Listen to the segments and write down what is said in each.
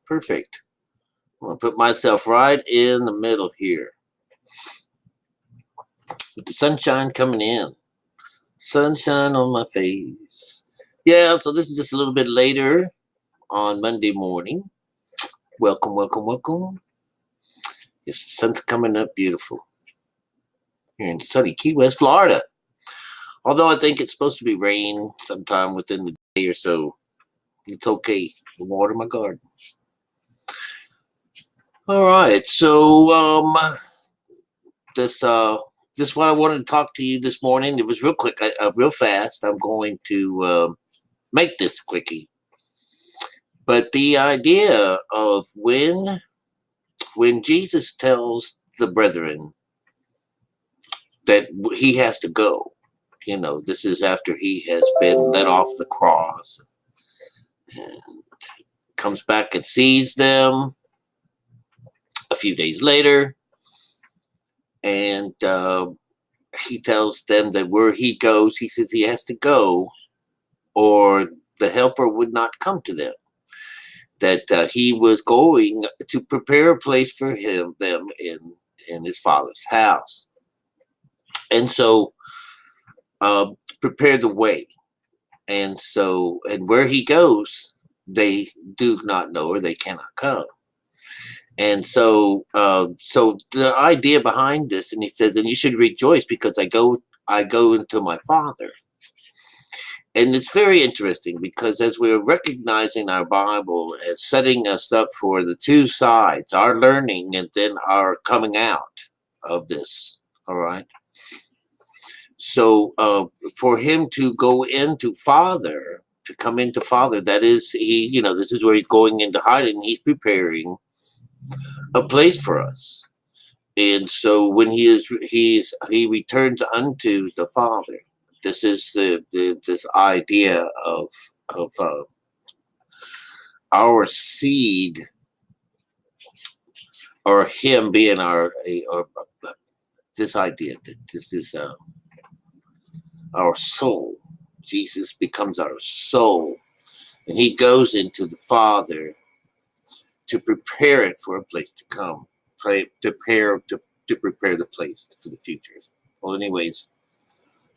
Perfect. I'm going to put myself right in the middle here. With the sunshine coming in. Sunshine on my face. Yeah, so this is just a little bit later on Monday morning. Welcome, welcome, welcome. Yes, the sun's coming up beautiful. Here in sunny Key West, Florida. Although I think it's supposed to be rain sometime within the day or so. It's okay. I'll water my garden. All right, so this what I wanted to talk to you this morning. It was real quick, real fast. I'm going to make this quickie. But the idea of when Jesus tells the brethren that he has to go, this is after he has been let off the cross, and comes back and sees them a few days later, and he tells them that where he goes, he says he has to go, or the helper would not come to them. That he was going to prepare a place for them in his Father's house, and so prepare the way. And so, and where he goes, they do not know, or they cannot come. And so, so the idea behind this, and he says, and you should rejoice because I go into my Father. And it's very interesting because as we're recognizing our Bible as setting us up for the two sides, our learning and then our coming out of this, all right? So for him to go into Father, to come into Father, that is, this is where he's going into hiding. He's preparing a place for us. And so when he returns unto the Father, this is this idea of our seed, or him being this idea that this is our soul. Jesus becomes our soul, and he goes into the Father to prepare it for a place to come, to prepare the place for the future. Well, anyways,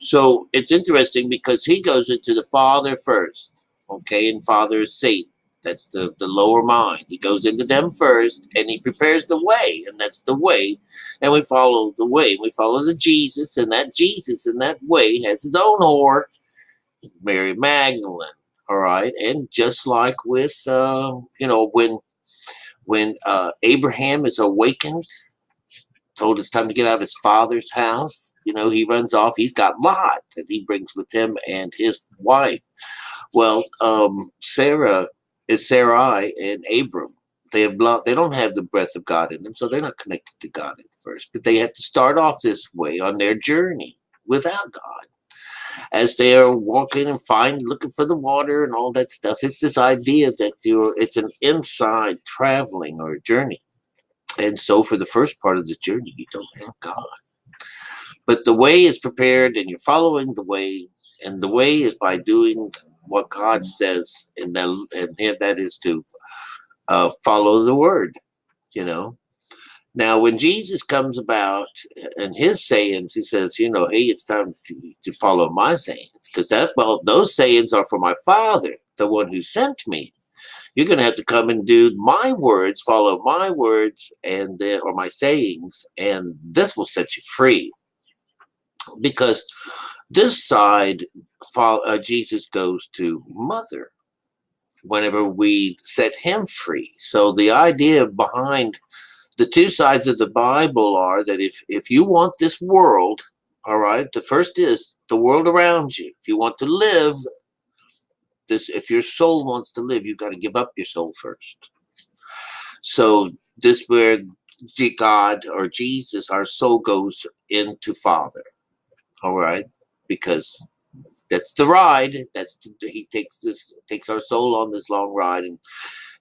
so it's interesting because he goes into the Father first, okay, and Father is Satan. That's the lower mind. He goes into them first, and he prepares the way, and that's the way, and we follow the way. We follow the Jesus, and that way has his own whore, Mary Magdalene, all right? And just like with, when Abraham is awakened, told it's time to get out of his father's house, he runs off. He's got Lot that he brings with him and his wife. Well, Sarah is Sarai and Abram. They don't have the breath of God in them, so they're not connected to God at first. But they have to start off this way on their journey without God. As they are walking and looking for the water and all that stuff, it's this idea that it's an inside traveling or a journey. And so for the first part of the journey, you don't have God. But the way is prepared, and you're following the way, and the way is by doing what God says, and that is to follow the word, Now, when Jesus comes about and his sayings, he says, hey, it's time to follow my sayings, because those sayings are for my Father, the one who sent me. You're going to have to come and do my words, follow my words, or my sayings, and this will set you free. Because this side, Jesus goes to Mother whenever we set him free. So the idea behind the two sides of the Bible are that if you want this world, all right, the first is the world around you. If you want to live, if your soul wants to live, you've got to give up your soul first. So this where God or Jesus, our soul, goes into Father, all right, because that's the ride. He takes our soul on this long ride,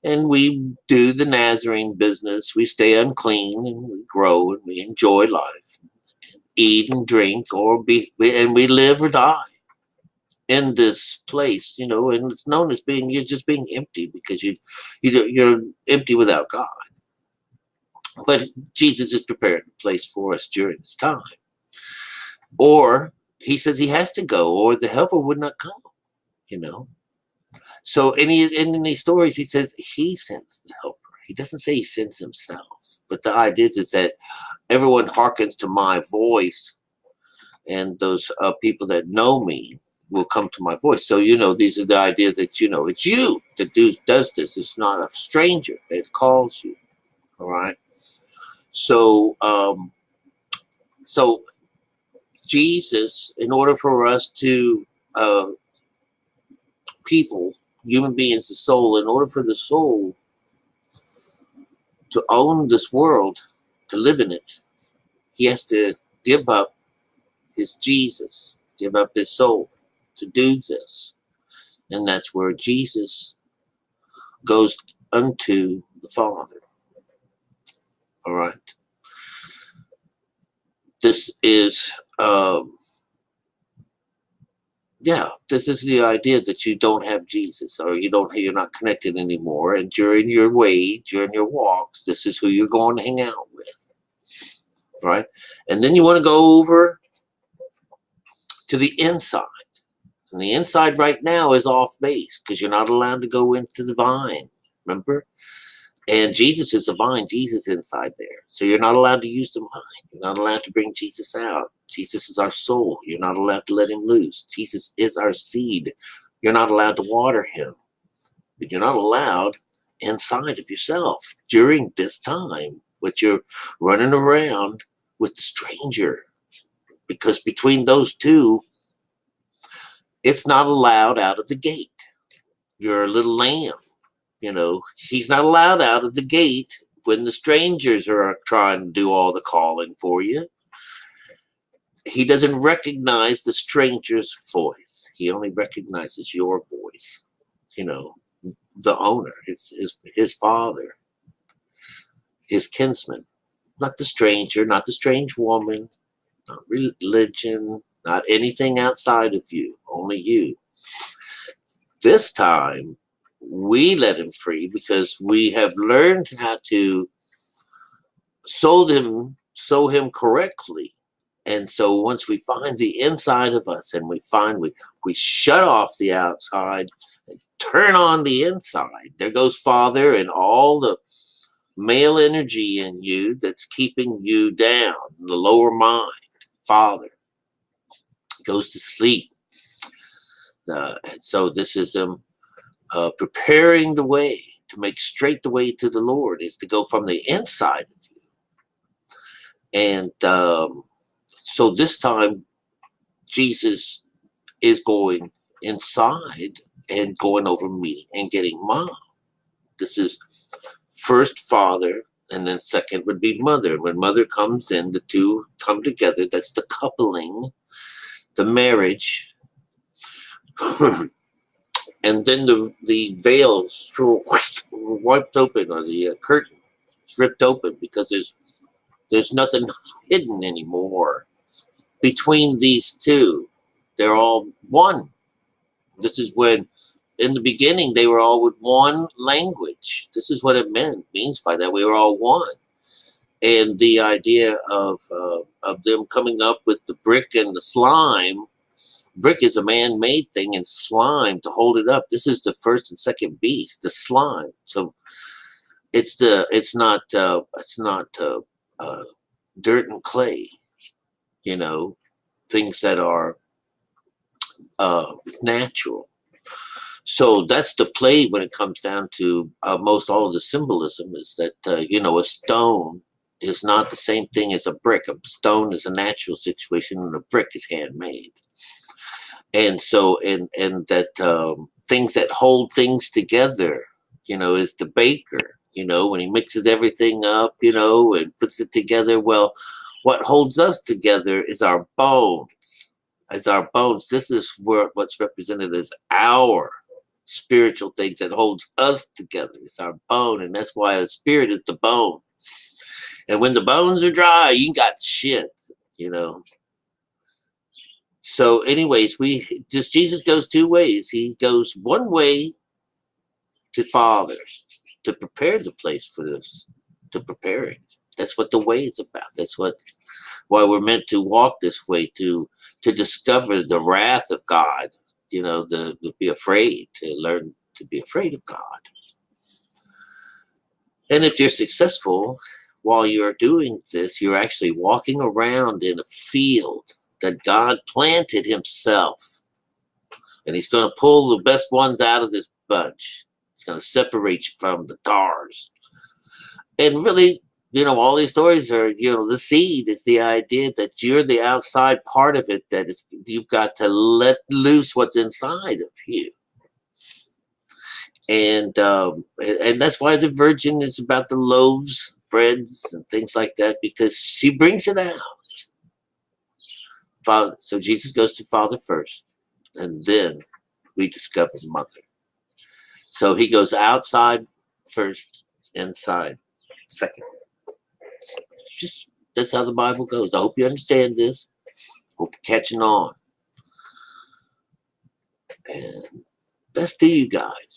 and we do the Nazarene business. We stay unclean, and we grow, and we enjoy life, eat and drink, and we live or die. in this place, you know, and it's known as being, you're just being empty because you're empty without God. But Jesus is preparing a place for us during this time. Or he says he has to go, or the helper would not come, you know. So in these stories, he says he sends the helper. He doesn't say he sends himself. But the idea is that everyone hearkens to my voice, and those people that know me will come to my voice. So, you know, these are the ideas that, you know, it's you that does this. It's not a stranger that calls you. All right. So, so Jesus, in order for us to, people, human beings, the soul, in order for the soul to own this world, to live in it, he has to give up his Jesus, give up his soul to do this. And that's where Jesus goes unto the Father. All right. This is, this is the idea that you don't have Jesus, or you're not connected anymore. And during your walks, this is who you're going to hang out with. Right. And then you want to go over to the inside. And the inside right now is off base because you're not allowed to go into the vine. Remember? And Jesus is the vine. Jesus is inside there. So you're not allowed to use the vine. You're not allowed to bring Jesus out. Jesus is our soul. You're not allowed to let him loose. Jesus is our seed. You're not allowed to water him. But you're not allowed inside of yourself during this time. But you're running around with the stranger. Because between those two, it's not allowed out of the gate. You're a little lamb. You know, he's not allowed out of the gate when the strangers are trying to do all the calling for you. He doesn't recognize the stranger's voice. He only recognizes your voice. You know, the owner, his father, his kinsman, not the stranger, not the strange woman, not religion, not anything outside of you, only you. This time, we let him free because we have learned how to sow him correctly. And so once we find the inside of us and we shut off the outside and turn on the inside, there goes Father and all the male energy in you that's keeping you down, the lower mind. Father goes to sleep. And so this is them preparing the way to make straight the way to the Lord, is to go from the inside of you. And so this time, Jesus is going inside and going over meeting and getting mom. This is first Father, and then second would be Mother. When Mother comes in, the two come together. That's the coupling, the marriage. And then the veil wiped open, or the curtain is ripped open, because there's nothing hidden anymore between these two. They're all one. This is when, in the beginning, they were all with one language. This is what it means by that. We were all one. And the idea of them coming up with the brick and the slime. Brick is a man-made thing, and slime to hold it up. This is the first and second beast, the slime. So it's not dirt and clay. You know, things that are natural. So that's the play when it comes down to most all of the symbolism, is that, a stone is not the same thing as a brick. A stone is a natural situation, and a brick is handmade. And so, and that things that hold things together, is the baker, when he mixes everything up, and puts it together. Well, what holds us together is our bones. As our bones, this is what's represented as our spiritual things that holds us together. It's our bone, and that's why the spirit is the bone. And when the bones are dry, you got shit, So anyways, Jesus goes two ways. He goes one way to Father to prepare the place for this, to prepare it. That's what the way is about. That's why we're meant to walk this way, to discover the wrath of God, to be afraid, to learn to be afraid of God. And if you're successful while you're doing this, you're actually walking around in a field that God planted himself. And he's going to pull the best ones out of this bunch. He's going to separate you from the tares. And really, all these stories are, the seed is the idea that you're the outside part of it, that you've got to let loose what's inside of you. And that's why the virgin is about the loaves, breads, and things like that, because she brings it out. Father, so Jesus goes to Father first, and then we discover Mother. So he goes outside first, inside second. Just that's how the Bible goes. I hope you understand this. Hope you're catching on. And best to you guys.